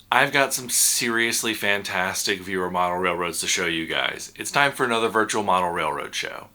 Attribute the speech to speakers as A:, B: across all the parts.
A: I've got some seriously fantastic viewer model railroads to show you guys. It's time for another virtual model railroad show.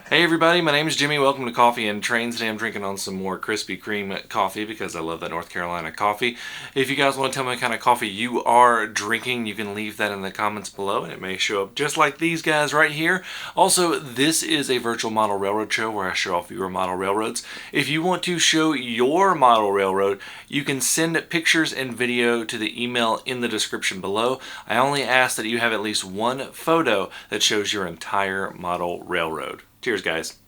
A: Hey everybody, my name is Jimmy. Welcome to Coffee and Trains. Today I'm drinking on some more Krispy Kreme coffee because I love that North Carolina coffee. If you guys want to tell me what kind of coffee you are drinking, you can leave that in the comments below and it may show up just like these guys right here. Also, this is a virtual model railroad show where I show off your model railroads. If you want to show your model railroad, you can send pictures and video to the email in the description below. I only ask that you have at least one photo that shows your entire model railroad. Cheers, guys.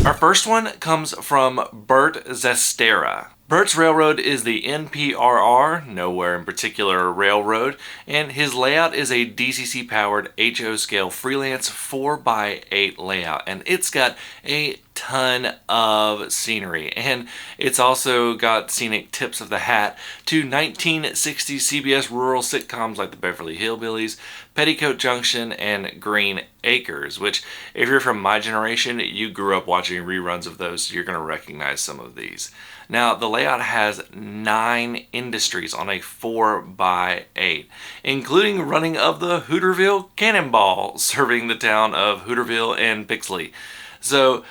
A: Our first one comes from Bert Zestera. Bert's railroad is the NPRR, nowhere in particular railroad, and his layout is a DCC powered HO scale freelance 4x8 layout, and it's got a ton of scenery, and it's also got scenic tips of the hat to 1960s CBS rural sitcoms like the Beverly Hillbillies, Petticoat Junction, and Green Acres, which if you're from my generation, you grew up watching reruns of those, so you're going to recognize some of these. Now, the layout has 9 industries on a 4x8, including running of the Hooterville Cannonball, serving the town of Hooterville and Pixley. So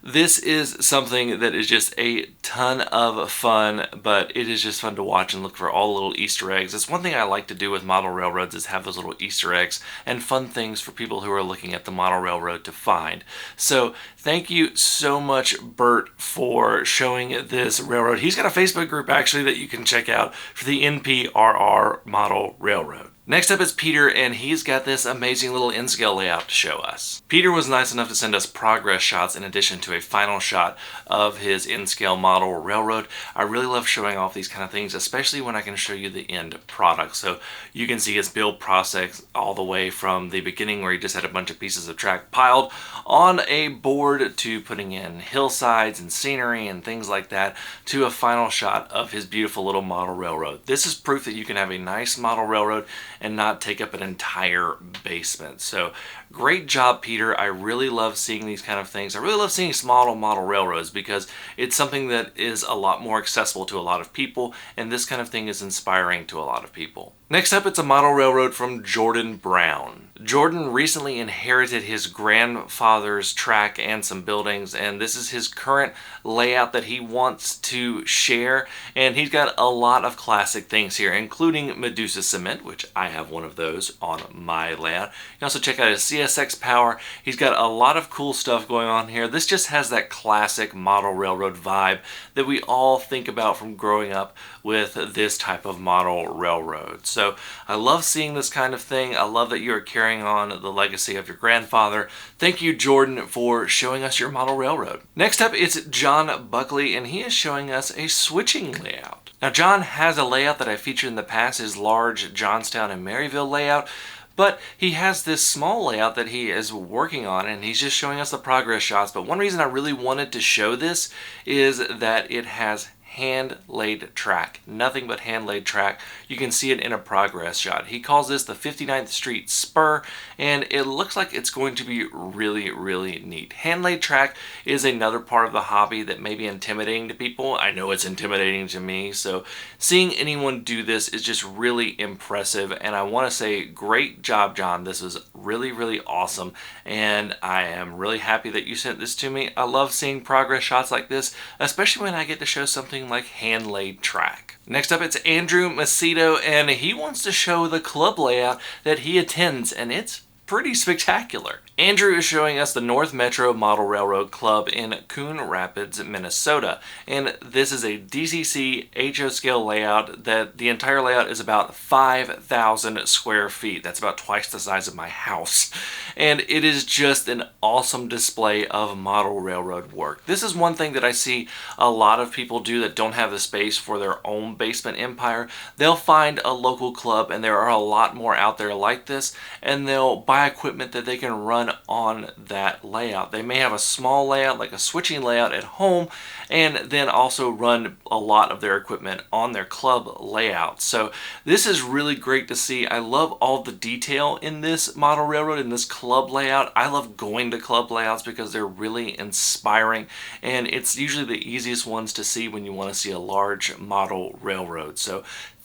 A: this is something that is just a ton of fun, but it is just fun to watch and look for all the little Easter eggs. It's one thing I like to do with model railroads is have those little Easter eggs and fun things for people who are looking at the model railroad to find. So thank you so much, Bert, for showing this railroad. He's got a Facebook group actually that you can check out for the NPRR model railroad. Next up is Peter, and he's got this amazing little N-scale layout to show us. Peter was nice enough to send us progress shots in addition to a final shot of his N-scale model railroad. I really love showing off these kind of things, especially when I can show you the end product. So you can see his build process all the way from the beginning where he just had a bunch of pieces of track piled on a board to putting in hillsides and scenery and things like that to a final shot of his beautiful little model railroad. This is proof that you can have a nice model railroad and not take up an entire basement. So great job, Peter. I really love seeing these kind of things. I really love seeing small model railroads because it's something that is a lot more accessible to a lot of people, and this kind of thing is inspiring to a lot of people. Next up, it's a model railroad from Jordan Brown. Jordan recently inherited his grandfather's track and some buildings, and this is his current layout that he wants to share, and he's got a lot of classic things here, including Medusa Cement, which I have one of those on my layout. You can also check out his CSX Power. He's got a lot of cool stuff going on here. This just has that classic model railroad vibe that we all think about from growing up with this type of model railroad. So I love seeing this kind of thing. I love that you're carrying on the legacy of your grandfather. Thank you, Jordan, for showing us your model railroad. Next up, it's John Buckley, and he is showing us a switching layout. Now, John has a layout that I featured in the past, his large Johnstown and Maryville layout, but he has this small layout that he is working on, and he's just showing us the progress shots. But one reason I really wanted to show this is that it has hand-laid track. Nothing but hand-laid track. You can see it in a progress shot. He calls this the 59th Street Spur, and it looks like it's going to be really, really neat. Hand-laid track is another part of the hobby that may be intimidating to people. I know it's intimidating to me, so seeing anyone do this is just really impressive, and I want to say great job, John. This is really, really awesome, and I am really happy that you sent this to me. I love seeing progress shots like this, especially when I get to show something like hand-laid track. Next up, it's Andrew Macedo, and he wants to show the club layout that he attends, and it's pretty spectacular. Andrew is showing us the North Metro Model Railroad Club in Coon Rapids, Minnesota, and this is a DCC HO scale layout that the entire layout is about 5,000 square feet. That's about twice the size of my house, and it is just an awesome display of model railroad work. This is one thing that I see a lot of people do that don't have the space for their own basement empire. They'll find a local club, and there are a lot more out there like this, and they'll buy equipment that they can run run on that layout. They may have a small layout, like a switching layout at home, and then also run a lot of their equipment on their club layout. So this is really great to see. I love all the detail in this model railroad, in this club layout. I love going to club layouts because they're really inspiring, and it's usually the easiest ones to see when you want to see a large model railroad. So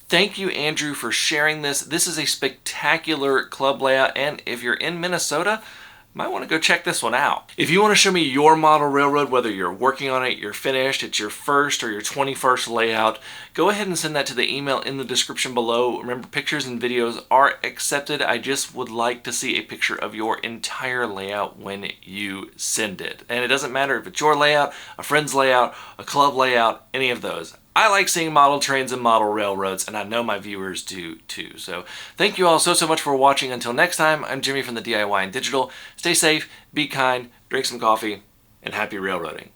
A: thank you, Andrew, for sharing this. This is a spectacular club layout, and if you're in Minnesota, might want to go check this one out. If you want to show me your model railroad, whether you're working on it, you're finished, it's your first or your 21st layout, go ahead and send that to the email in the description below. Remember, pictures and videos are accepted. I just would like to see a picture of your entire layout when you send it. And it doesn't matter if it's your layout, a friend's layout, a club layout, any of those. I like seeing model trains and model railroads, and I know my viewers do too. So thank you all so much for watching. Until next time, I'm Jimmy from the DIY and Digital. Stay safe, be kind, drink some coffee, and happy railroading.